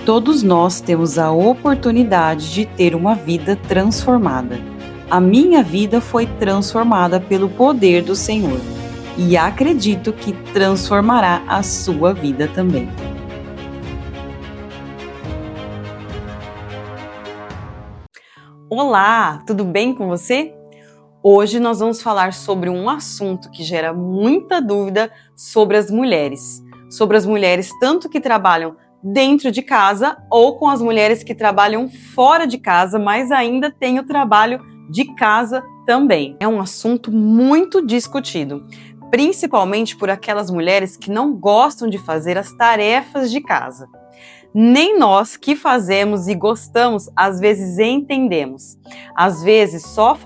Todos nós temos a oportunidade de ter uma vida transformada. A minha vida foi transformada pelo poder do Senhor e acredito que transformará a sua vida também. Olá, tudo bem com você? Hoje nós vamos falar sobre um assunto que gera muita dúvida sobre as mulheres tanto que trabalham dentro de casa ou com as mulheres que trabalham fora de casa, mas ainda têm o trabalho de casa também. É um assunto muito discutido, principalmente por aquelas mulheres que não gostam de fazer as tarefas de casa. Nem nós que fazemos e gostamos, às vezes entendemos. Às vezes só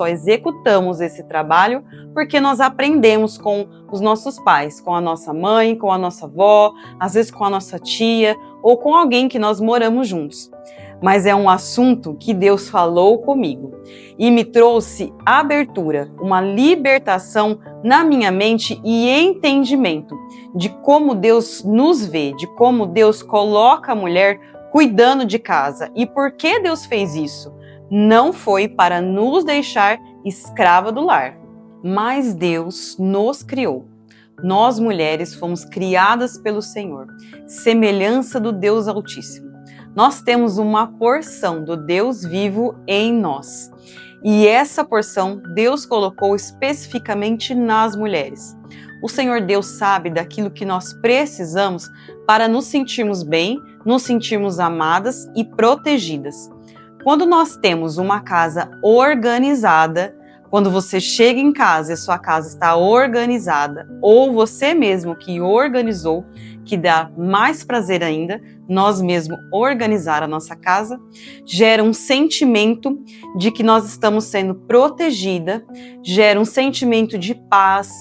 executamos esse trabalho porque nós aprendemos com os nossos pais, com a nossa mãe, com a nossa avó, às vezes com a nossa tia ou com alguém que nós moramos juntos. Mas é um assunto que Deus falou comigo e me trouxe abertura, uma libertação na minha mente e entendimento de como Deus nos vê, de como Deus coloca a mulher cuidando de casa. E por que Deus fez isso? Não foi para nos deixar escrava do lar, mas Deus nos criou. Nós mulheres fomos criadas pelo Senhor, semelhança do Deus Altíssimo. Nós temos uma porção do Deus vivo em nós. E essa porção Deus colocou especificamente nas mulheres. O Senhor Deus sabe daquilo que nós precisamos para nos sentirmos bem, nos sentirmos amadas e protegidas. Quando nós temos uma casa organizada, quando você chega em casa e a sua casa está organizada, ou você mesmo que organizou, que dá mais prazer ainda, nós mesmos organizar a nossa casa, gera um sentimento de que nós estamos sendo protegida, gera um sentimento de paz,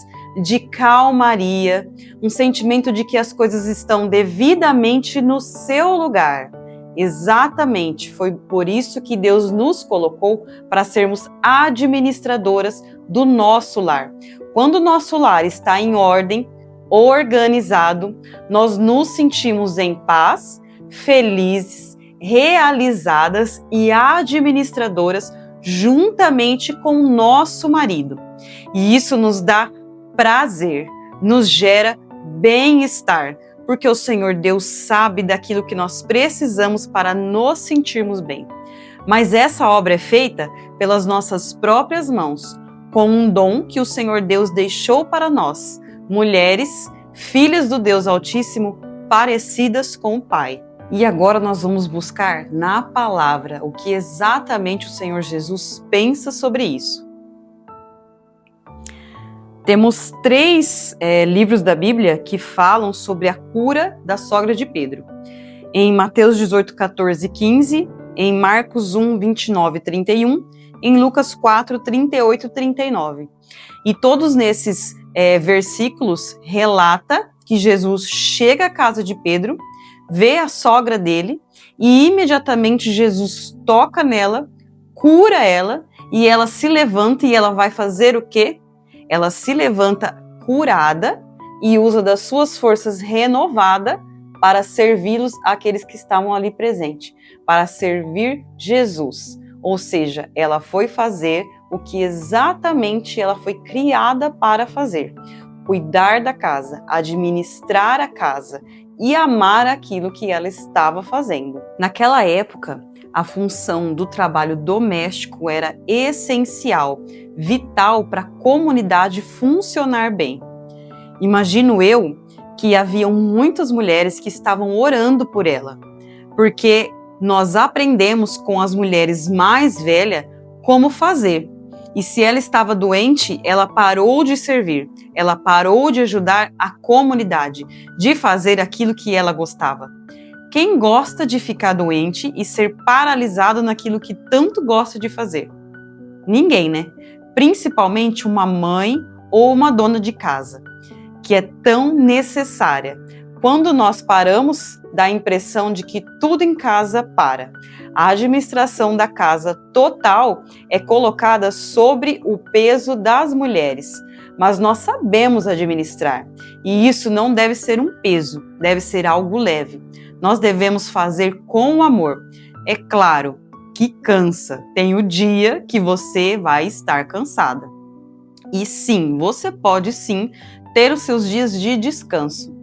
de calmaria, um sentimento de que as coisas estão devidamente no seu lugar. Exatamente, foi por isso que Deus nos colocou para sermos administradoras do nosso lar. Quando o nosso lar está em ordem, organizado, nós nos sentimos em paz, felizes, realizadas e administradoras juntamente com o nosso marido. E isso nos dá prazer, nos gera bem-estar, porque o Senhor Deus sabe daquilo que nós precisamos para nos sentirmos bem. Mas essa obra é feita pelas nossas próprias mãos, com um dom que o Senhor Deus deixou para nós, mulheres, filhas do Deus Altíssimo, parecidas com o Pai. E agora nós vamos buscar na palavra o que exatamente o Senhor Jesus pensa sobre isso. Temos 3 livros da Bíblia que falam sobre a cura da sogra de Pedro. Em Mateus 18, 14 e 15, em Marcos 1, 29 e 31, em Lucas 4, 38 e 39. E todos nesses versículos relata que Jesus chega à casa de Pedro, vê a sogra dele e imediatamente Jesus toca nela, cura ela e ela se levanta e ela vai fazer o quê? Ela se levanta curada e usa das suas forças renovada para servi-los àqueles que estavam ali presentes, para servir Jesus. Ou seja, ela foi fazer o que exatamente ela foi criada para fazer. Cuidar da casa, administrar a casa e amar aquilo que ela estava fazendo. Naquela época, a função do trabalho doméstico era essencial, vital para a comunidade funcionar bem. Imagino eu que haviam muitas mulheres que estavam orando por ela, porque nós aprendemos com as mulheres mais velhas como fazer. E se ela estava doente, ela parou de servir, ela parou de ajudar a comunidade, de fazer aquilo que ela gostava. Quem gosta de ficar doente e ser paralisado naquilo que tanto gosta de fazer? Ninguém, né? Principalmente uma mãe ou uma dona de casa, que é tão necessária. Quando nós paramos, dá a impressão de que tudo em casa para. A administração da casa total é colocada sobre o peso das mulheres, mas nós sabemos administrar. E isso não deve ser um peso, deve ser algo leve. nós devemos fazer com amor. É claro que cansa, tem o dia que você vai estar cansada. E sim, você pode sim ter os seus dias de descanso.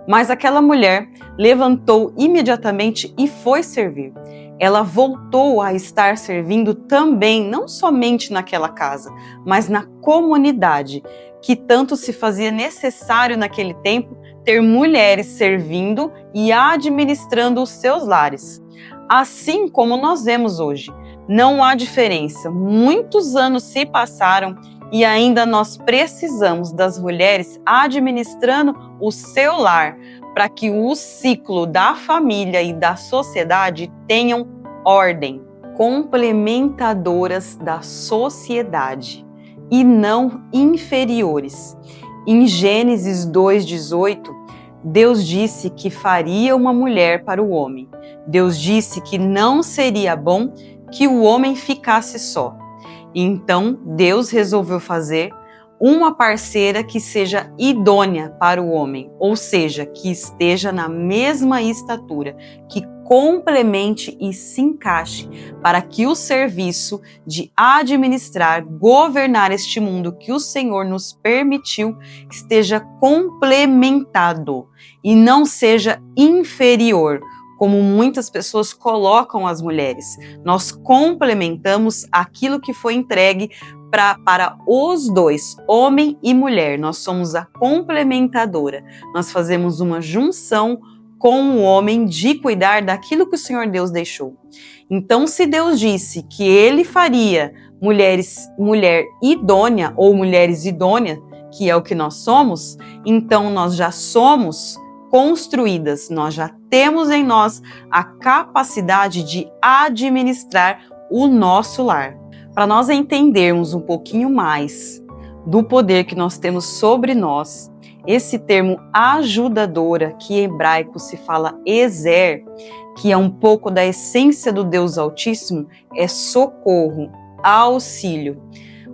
Mas aquela mulher levantou imediatamente e foi servir. Ela voltou a estar servindo também, não somente naquela casa, mas na comunidade, que tanto se fazia necessário naquele tempo ter mulheres servindo e administrando os seus lares. Assim como nós vemos hoje, não há diferença. Muitos anos se passaram e ainda nós precisamos das mulheres administrando o seu lar para que o ciclo da família e da sociedade tenham ordem. Complementadoras da sociedade e não inferiores. Em Gênesis 2:18, Deus disse que faria uma mulher para o homem. Deus disse que não seria bom que o homem ficasse só. Então, Deus resolveu fazer uma parceira que seja idônea para o homem, ou seja, que esteja na mesma estatura, que complemente e se encaixe para que o serviço de administrar, governar este mundo que o Senhor nos permitiu esteja complementado e não seja inferior, como muitas pessoas colocam as mulheres. Nós complementamos aquilo que foi entregue para os dois, homem e mulher. Nós somos a complementadora. Nós fazemos uma junção com o homem de cuidar daquilo que o Senhor Deus deixou. Então, se Deus disse que Ele faria mulher idônea ou mulheres idôneas, que é o que nós somos, então nós já somos construídas, nós já temos em nós a capacidade de administrar o nosso lar. Para nós entendermos um pouquinho mais do poder que nós temos sobre nós, esse termo ajudadora, que em hebraico se fala ezer, que é um pouco da essência do Deus Altíssimo, é socorro, auxílio.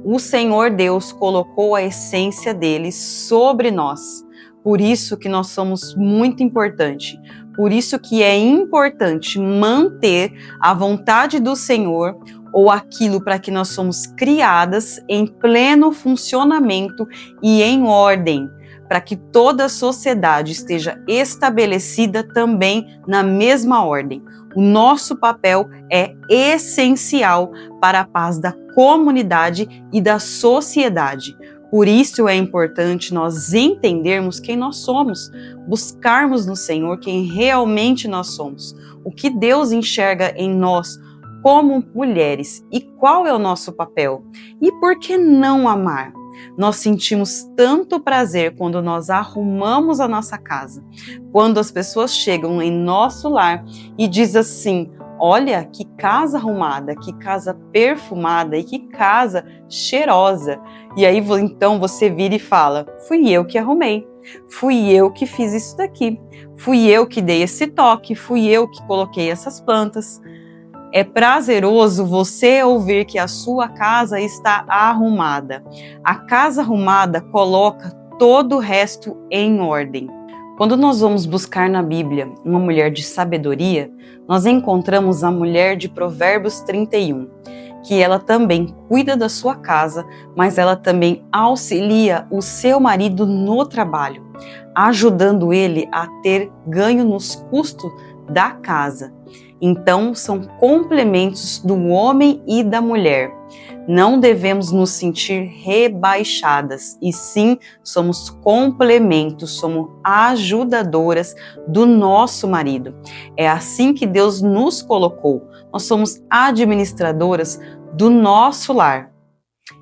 O Senhor Deus colocou a essência dele sobre nós. Por isso que nós somos muito importantes. Por isso que é importante manter a vontade do Senhor ou aquilo para que nós somos criadas em pleno funcionamento e em ordem, para que toda a sociedade esteja estabelecida também na mesma ordem. O nosso papel é essencial para a paz da comunidade e da sociedade. Por isso é importante nós entendermos quem nós somos, buscarmos no Senhor quem realmente nós somos, o que Deus enxerga em nós como mulheres e qual é o nosso papel. E por que não amar? Nós sentimos tanto prazer quando nós arrumamos a nossa casa, quando as pessoas chegam em nosso lar e dizem assim: olha que casa arrumada, que casa perfumada e que casa cheirosa. E aí então você vira e fala: fui eu que arrumei, fui eu que fiz isso daqui, fui eu que dei esse toque, fui eu que coloquei essas plantas. É prazeroso você ouvir que a sua casa está arrumada. A casa arrumada coloca todo o resto em ordem. Quando nós vamos buscar na Bíblia uma mulher de sabedoria, nós encontramos a mulher de Provérbios 31, que ela também cuida da sua casa, mas ela também auxilia o seu marido no trabalho, ajudando ele a ter ganho nos custos da casa. Então, são complementos do homem e da mulher. Não devemos nos sentir rebaixadas, e sim somos complementos, somos ajudadoras do nosso marido. É assim que Deus nos colocou. Nós somos administradoras do nosso lar.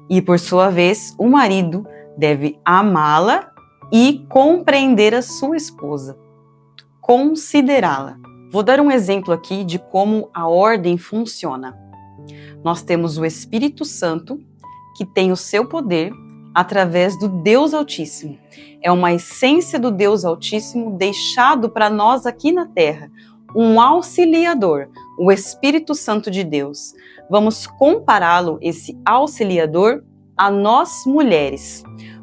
E, por sua vez, o marido deve amá-la e compreender a sua esposa, considerá-la. Vou dar um exemplo aqui de como a ordem funciona. Nós temos o Espírito Santo, que tem o seu poder através do Deus Altíssimo. É uma essência do Deus Altíssimo deixado para nós aqui na Terra, um auxiliador, o Espírito Santo de Deus. Vamos compará-lo, esse auxiliador, a nós mulheres.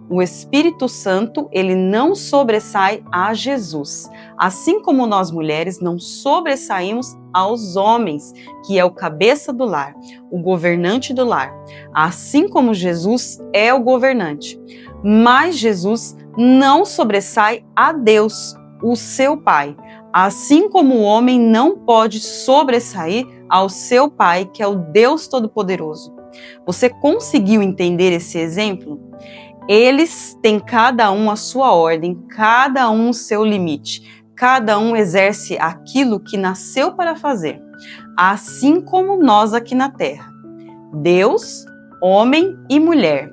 O Espírito Santo, ele não sobressai a Jesus, assim como nós mulheres não sobressaímos aos homens, que é o cabeça do lar, o governante do lar, assim como Jesus é o governante. Mas Jesus não sobressai a Deus, o seu Pai, assim como o homem não pode sobressair ao seu Pai, que é o Deus Todo-Poderoso. Você conseguiu entender esse exemplo? Eles têm cada um a sua ordem, cada um o seu limite, cada um exerce aquilo que nasceu para fazer, assim como nós aqui na Terra. Deus, homem e mulher,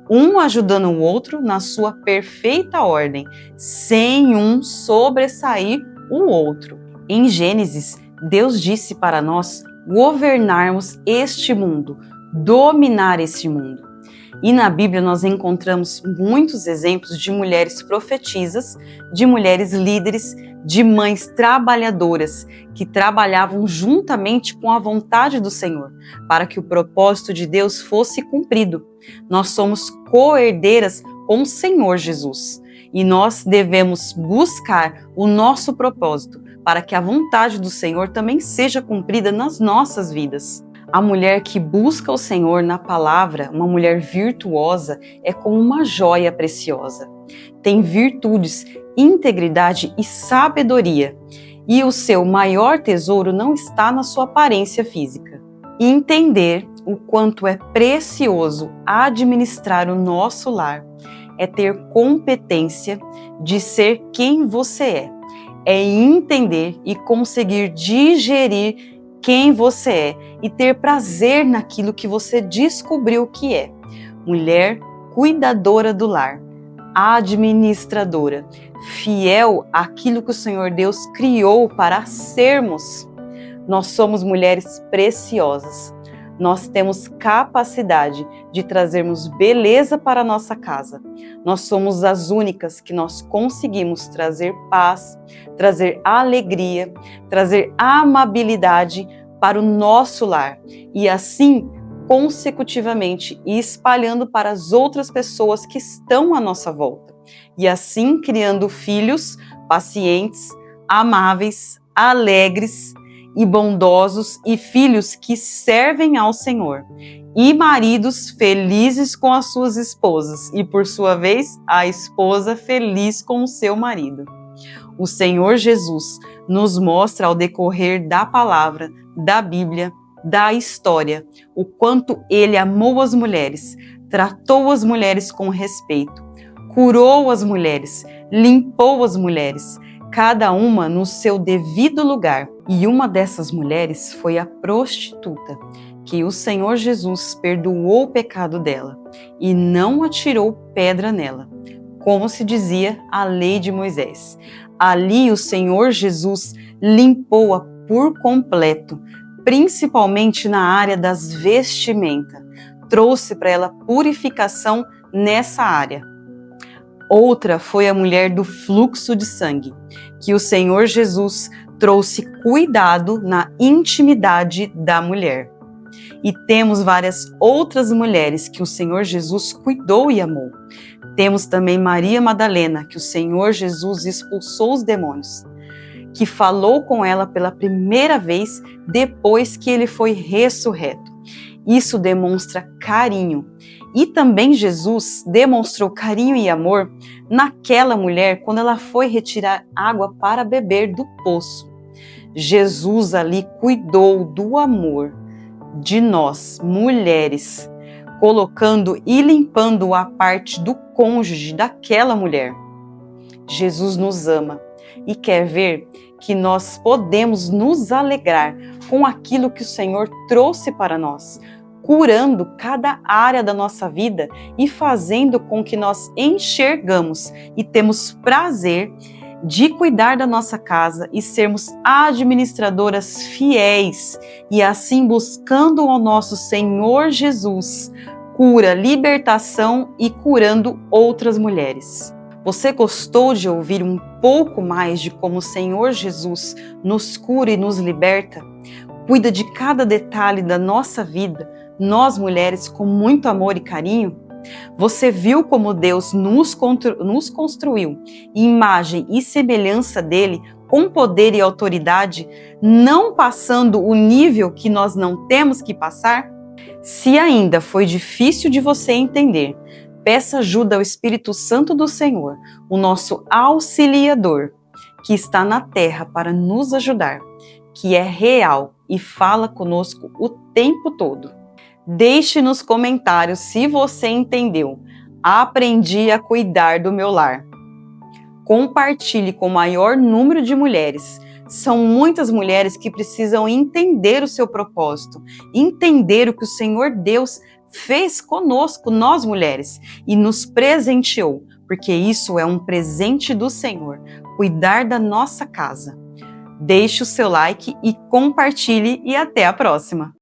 um ajudando o outro na sua perfeita ordem, sem um sobressair o outro. Em Gênesis, Deus disse para nós governarmos este mundo, dominar este mundo. E na Bíblia nós encontramos muitos exemplos de mulheres profetisas, de mulheres líderes, de mães trabalhadoras que trabalhavam juntamente com a vontade do Senhor, para que o propósito de Deus fosse cumprido. Nós somos co-herdeiras com o Senhor Jesus e nós devemos buscar o nosso propósito para que a vontade do Senhor também seja cumprida nas nossas vidas. A mulher que busca o Senhor na palavra, uma mulher virtuosa, é como uma joia preciosa. Tem virtudes, integridade e sabedoria. E o seu maior tesouro não está na sua aparência física. Entender o quanto é precioso administrar o nosso lar é ter competência de ser quem você é. É entender e conseguir digerir quem você é e ter prazer naquilo que você descobriu que é. Mulher cuidadora do lar, administradora, fiel àquilo que o Senhor Deus criou para sermos. Nós somos mulheres preciosas. Nós temos capacidade de trazermos beleza para a nossa casa. Nós somos as únicas que nós conseguimos trazer paz, trazer alegria, trazer amabilidade para o nosso lar e assim consecutivamente e espalhando para as outras pessoas que estão à nossa volta e assim criando filhos pacientes, amáveis, alegres e bondosos e filhos que servem ao Senhor e maridos felizes com as suas esposas e por sua vez a esposa feliz com o seu marido. O Senhor Jesus nos mostra ao decorrer da palavra, da Bíblia, da história, o quanto Ele amou as mulheres, tratou as mulheres com respeito, curou as mulheres, limpou as mulheres, cada uma no seu devido lugar. E uma dessas mulheres foi a prostituta, que o Senhor Jesus perdoou o pecado dela e não atirou pedra nela, como se dizia a lei de Moisés. Ali o Senhor Jesus limpou-a por completo, principalmente na área das vestimentas. Trouxe para ela purificação nessa área. Outra foi a mulher do fluxo de sangue, que o Senhor Jesus trouxe cuidado na intimidade da mulher. E temos várias outras mulheres que o Senhor Jesus cuidou e amou. Temos também Maria Madalena, que o Senhor Jesus expulsou os demônios, que falou com ela pela primeira vez depois que ele foi ressurreto. Isso demonstra carinho. E também Jesus demonstrou carinho e amor naquela mulher quando ela foi retirar água para beber do poço. Jesus ali cuidou do amor de nós, mulheres, colocando e limpando a parte do cônjuge daquela mulher. Jesus nos ama e quer ver que nós podemos nos alegrar com aquilo que o Senhor trouxe para nós, curando cada área da nossa vida e fazendo com que nós enxergamos e temos prazer de cuidar da nossa casa e sermos administradoras fiéis e assim buscando ao nosso Senhor Jesus cura, libertação e curando outras mulheres. Você gostou de ouvir um pouco mais de como o Senhor Jesus nos cura e nos liberta? Cuida de cada detalhe da nossa vida, nós mulheres, com muito amor e carinho? Você viu como Deus nos construiu, imagem e semelhança dele, com poder e autoridade, não passando o nível que nós não temos que passar? Se ainda foi difícil de você entender, peça ajuda ao Espírito Santo do Senhor, o nosso auxiliador, que está na terra para nos ajudar, que é real e fala conosco o tempo todo. Deixe nos comentários se você entendeu. Aprendi a cuidar do meu lar. Compartilhe com o maior número de mulheres. São muitas mulheres que precisam entender o seu propósito, entender o que o Senhor Deus fez conosco, nós mulheres, e nos presenteou, porque isso é um presente do Senhor, cuidar da nossa casa. Deixe o seu like e compartilhe, e até a próxima!